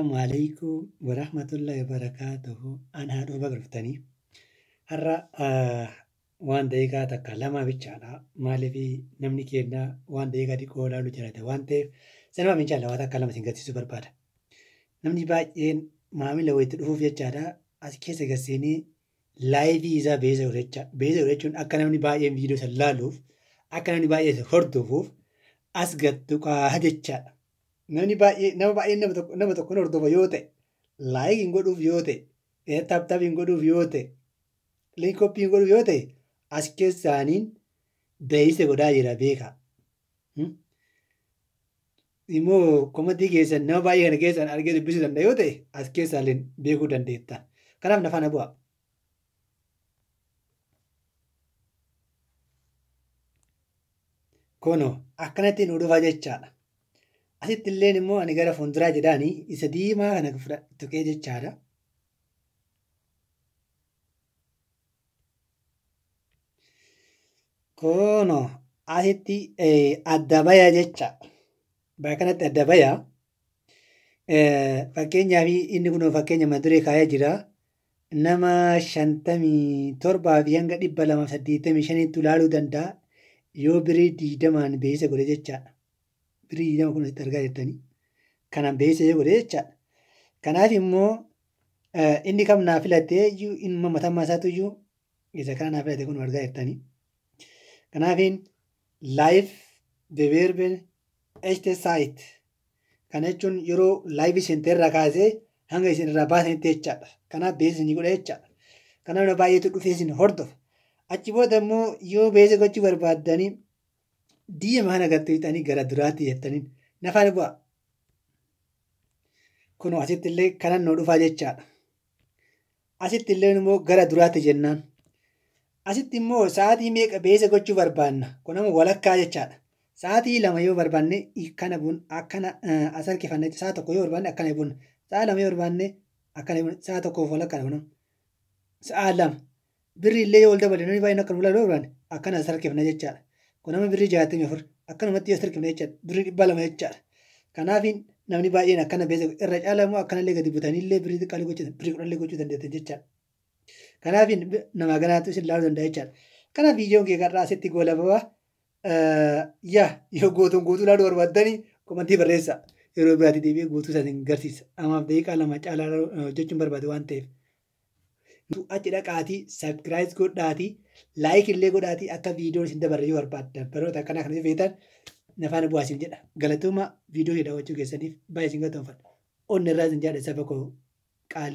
السلام عليكم ورحمة الله وبركاته. أنا هادو بقرفتني هرا وان ديكا تكلم بيتشالا مالي في نمني كينا وان ديكا دي كولا لجرا وان تيف سنما من شاء الله تكلم سنجتي سوبر بادا نمني باين مامي لو يتدفو في جادا أسكيس غسيني لايفي إذا بيزا وريتشون أكنا مني باين فيديو سلالوف أكنا مني باين هردوفوف أسقط تكا هجتشا nama baay'een nama tokkoon hordofa yoo ta'e laayikiin godhuuf yoo ta'e taaptaapiin godhuuf yoo ta'e liinkoppiin godhuuf yoo ta'e as keessaaniin beeyise godhaa jira beekaa. Immoo komatii keessan nama baay'ee kana keessan argee dubbisuu danda'a yoo ta'e as keessaallee beekuu dandeetta. Kanaaf na faana bu'a. Kunoo akkanatti nu dhufaa jechaadha. Asitti illee immoo ani gara fuulduraa jedhaanii isa diimaa kana tuqee jechaadha. Kunoo asitti adda bayaa jecha. Bakka kanatti adda bayaa. Fakkeenyaaf inni kun fakkeenya mata duree kaa'ee jira. Nama 57 fi hanga 285 ilaaluu danda'a. Yoo birii 20 beeyisa godhe jechaadha. Birii 20 kun asitti argaa jirtanii. Kanaan beeyisa godhe jechaadha. Kanaaf immoo inni kam naa filatee iyyuu inni mataa isaatu iyyuu isa kana naa filate kun argaa jirtanii. Kanaafiin laayif bebeerben eshte saayit. Kana jechuun yeroo laayif isin irraa kaasee hanga isin irraa baasanitti jechaadha. Kanaaf beeyisa isin godha jechaadha. Kanaaf nama baay'eetu dhufee isin hordofa. Achi booda immoo yoo beeyisa gochuu barbaaddanii diima kana gatteetanii gara duraatti jettanii nafaan bu'a. Kunoo asitti illee kanan nuu dhufaa jechaadha. Asitti illee immoo gara duraatti jennaan. Asitti immoo sa'aatii meeqa beeyisa gochuu barbaanna? Kun ammoo walakkaa jechaadha. Sa'aatii 2 yoo barbaanne akkana bun akkana as harkifanne sa'a 1 yoo barbaanne akkana bun sa'a 2 yoo barbaanne akkana bun sa'a 1 walakkaa bun sa'a 2 birri illee yoo ol dabale namni baay'een akka nulaa yoo barbaanne akkana as harkifanne jechaadha. Kun ammoo birri 64 akkanumatti yoo as harkifanne jechaadha birri 200 jechaadha. Kanaafiin namni baay'een akkana beeyisa irra caalaa immoo akkanallee gadi butanii illee birri xiqqaallee gochuu birri 10 gochuu dandeettan jechaadha. Kanaafiin nama ganaatu isin ilaaluu danda'a jechaadha. Kanaaf viidiyoon kee garraa asitti goolabaa yoo guutuu ilaaluu barbaaddanii komantii barreessaa. Yeroo biraatti deebi'ee guutuu isaanii garsiisa. Amaaf daqiiqaa 2 caalaa hojjechuun barbaade waan ta'eef. Achi dhaqaatii sabskiraayib godhaatii laayik illee godhaatii akka viidiyoon isin dabarre yoo barbaaddan baroota akkanaa kana feetan nafaan bu'aasiin jedha. Galatuma viidiyoo daawwachuu keessaniif baay'ee isin galatoomaa. Onni irraa isin jaadha saba koo qaalii.